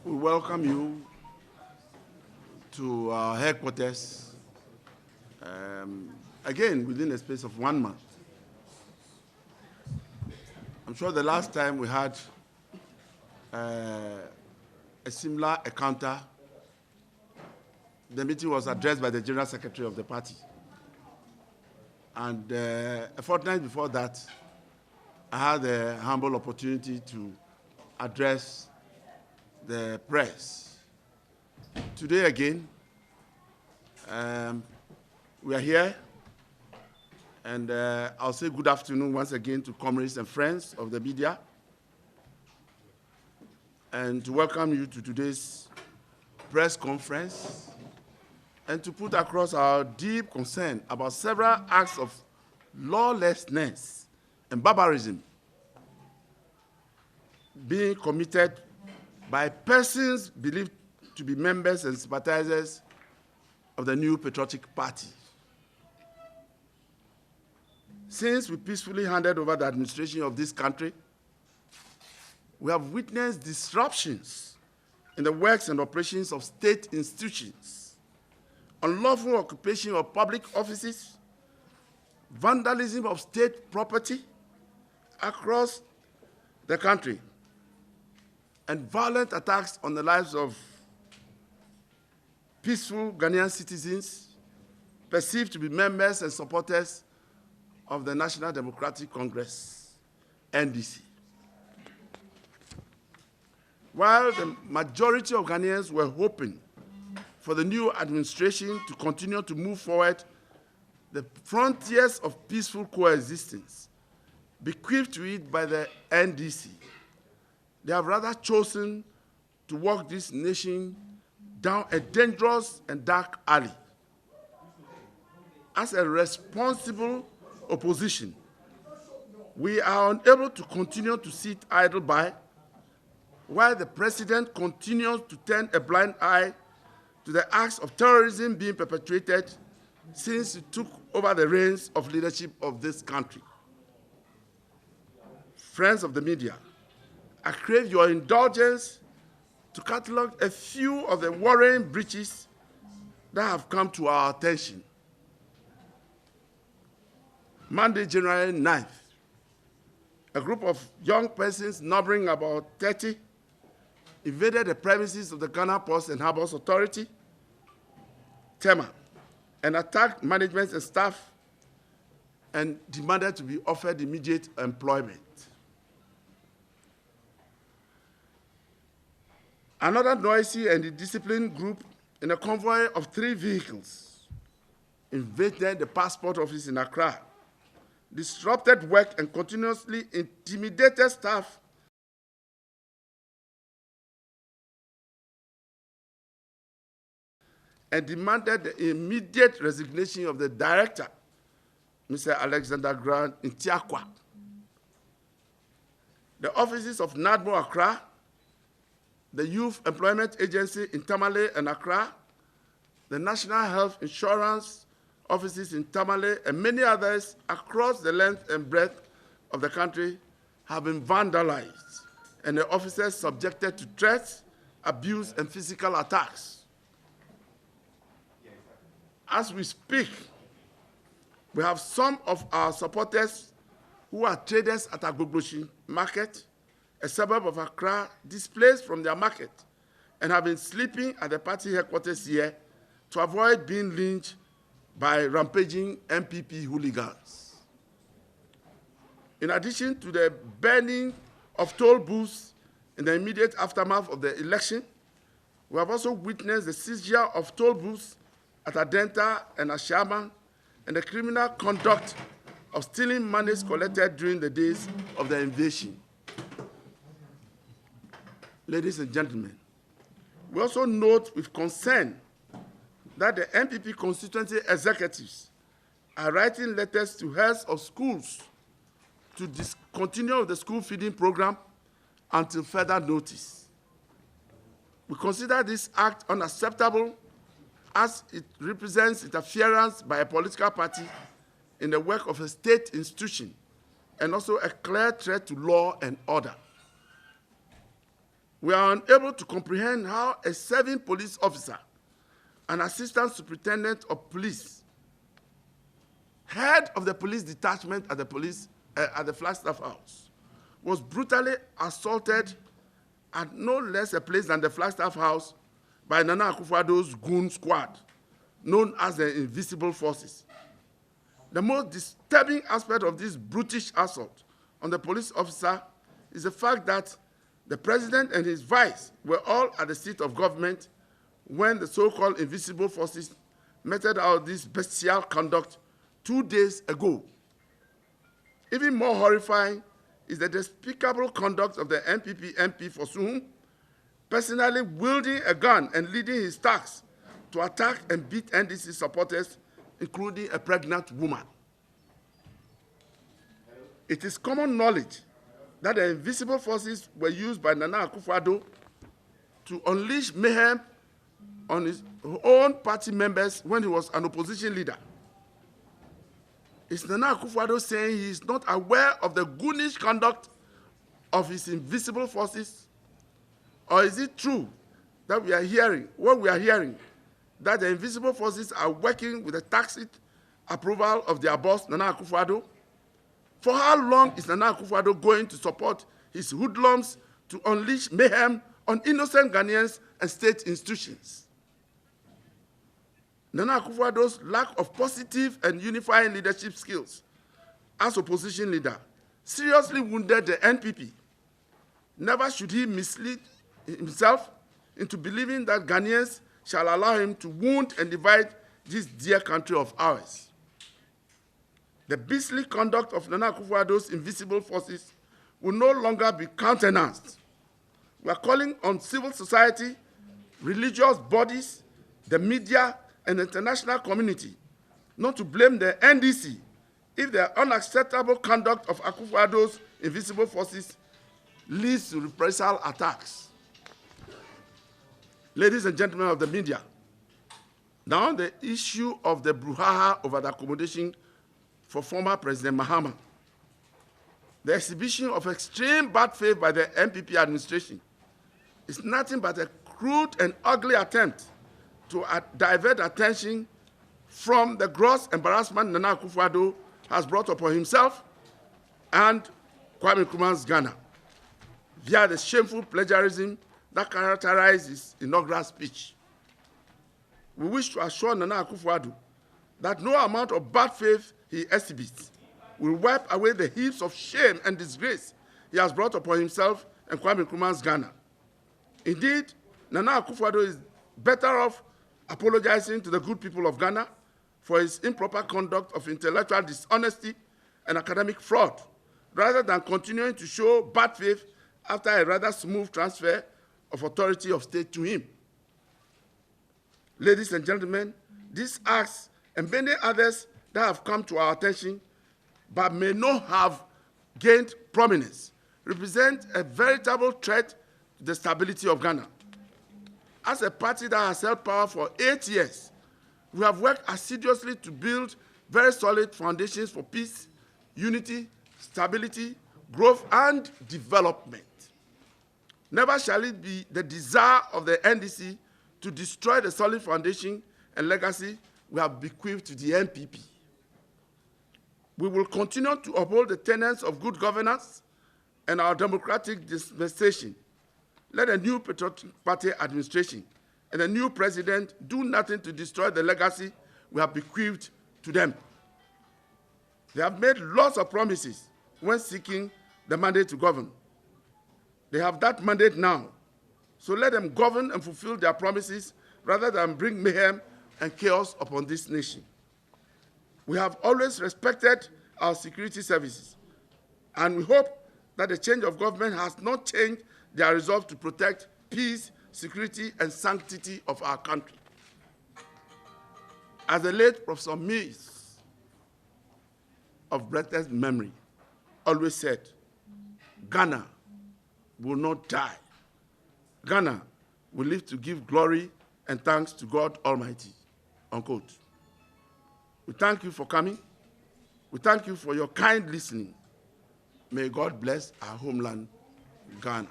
We welcome you to our headquarters, again, within a space of 1 month. I'm sure the last time we had a similar encounter, the meeting was addressed by the General Secretary of the party. And a fortnight before that, I had the humble opportunity to address the press. Today again, we are here, and I'll say good afternoon once again to comrades and friends of the media, and to welcome you to today's press conference, and to put across our deep concern about several acts of lawlessness and barbarism being committed by persons believed to be members and sympathizers of the new patriotic party. Since we peacefully handed over the administration of this country, we have witnessed disruptions in the works and operations of state institutions, unlawful occupation of public offices, vandalism of state property across the country, and violent attacks on the lives of peaceful Ghanaian citizens perceived to be members and supporters of the National Democratic Congress, NDC. While the majority of Ghanaians were hoping for the new administration to continue to move forward the frontiers of peaceful coexistence bequeathed to it by the NDC, they have rather chosen to walk this nation down a dangerous and dark alley. As a responsible opposition, we are unable to continue to sit idle by while the president continues to turn a blind eye to the acts of terrorism being perpetrated since he took over the reins of leadership of this country. Friends of the media, I crave your indulgence to catalog a few of the worrying breaches that have come to our attention. Monday, January 9th, a group of young persons numbering about 30 invaded the premises of the Ghana Ports and Harbors Authority, TEMA, and attacked management and staff and demanded to be offered immediate employment. Another noisy and indisciplined group in a convoy of 3 vehicles invaded the passport office in Accra, disrupted work and continuously intimidated staff and demanded the immediate resignation of the director, Mr. Alexander Grant Ntiakwa. The offices of NADMO Accra, the Youth Employment Agency in Tamale and Accra, the National Health Insurance offices in Tamale, and many others across the length and breadth of the country have been vandalized, and the officers subjected to threats, abuse, and physical attacks. As we speak, we have some of our supporters who are traders at Agbogboshi Market, a suburb of Accra, displaced from their market and have been sleeping at the party headquarters here to avoid being lynched by rampaging MPP hooligans. In addition to the burning of toll booths in the immediate aftermath of the election, we have also witnessed the seizure of toll booths at Adenta and Ashama and the criminal conduct of stealing monies collected during the days of the invasion. Ladies and gentlemen, we also note with concern that the MPP constituency executives are writing letters to heads of schools to discontinue the school feeding program until further notice. We consider this act unacceptable as it represents interference by a political party in the work of a state institution and also a clear threat to law and order. We are unable to comprehend how a serving police officer, an assistant superintendent of police, head of the police detachment at the Flagstaff House, was brutally assaulted at no less a place than the Flagstaff House by Nana Akufo-Addo's goon squad, known as the Invisible Forces. The most disturbing aspect of this brutish assault on the police officer is the fact that the president and his vice were all at the seat of government when the so-called Invisible Forces meted out this bestial conduct 2 days ago. Even more horrifying is the despicable conduct of the NPP MP Fosun, personally wielding a gun and leading his thugs to attack and beat NDC supporters, including a pregnant woman. It is common knowledge that the Invisible Forces were used by Nana Akufo-Addo to unleash mayhem on his own party members when he was an opposition leader. Is Nana Akufo-Addo saying he is not aware of the goonish conduct of his Invisible Forces? Or is it true that we are hearing that the Invisible Forces are working with the tacit approval of their boss, Nana Akufo-Addo? For how long is Nana Akufo-Addo going to support his hoodlums to unleash mayhem on innocent Ghanaians and state institutions? Nana Akufo-Addo's lack of positive and unifying leadership skills as opposition leader seriously wounded the NPP. Never should he mislead himself into believing that Ghanaians shall allow him to wound and divide this dear country of ours. The beastly conduct of Nana Akufo-Addo's Invisible Forces will no longer be countenanced. We are calling on civil society, religious bodies, the media, and the international community not to blame the NDC if the unacceptable conduct of Akufo-Addo's Invisible Forces leads to reprisal attacks. Ladies and gentlemen of the media, now the issue of the brouhaha over the accommodation for former President Mahama. The exhibition of extreme bad faith by the NPP administration is nothing but a crude and ugly attempt to divert attention from the gross embarrassment Nana Akufo-Addo has brought upon himself and Kwame Nkrumah's Ghana via the shameful plagiarism that characterized his inaugural speech. We wish to assure Nana Akufo-Addo that no amount of bad faith he exhibits will wipe away the heaps of shame and disgrace he has brought upon himself and Kwame Nkrumah's Ghana. Indeed, Nana Akufo-Addo is better off apologizing to the good people of Ghana for his improper conduct of intellectual dishonesty and academic fraud, rather than continuing to show bad faith after a rather smooth transfer of authority of state to him. Ladies and gentlemen, these acts and many others that have come to our attention but may not have gained prominence represent a veritable threat to the stability of Ghana. As a party that has held power for 8 years, we have worked assiduously to build very solid foundations for peace, unity, stability, growth, and development. Never shall it be the desire of the NDC to destroy the solid foundation and legacy we have bequeathed to the NPP. We will continue to uphold the tenets of good governance and our democratic dispensation. Let a new patriotic party administration and a new president do nothing to destroy the legacy we have bequeathed to them. They have made lots of promises when seeking the mandate to govern. They have that mandate now. So let them govern and fulfill their promises rather than bring mayhem and chaos upon this nation. We have always respected our security services, and we hope that the change of government has not changed their resolve to protect peace, security, and sanctity of our country. As the late Professor Mills, of blessed memory, always said, Ghana will not die. Ghana will live to give glory and thanks to God Almighty, unquote. We thank you for coming. We thank you for your kind listening. May God bless our homeland, Ghana.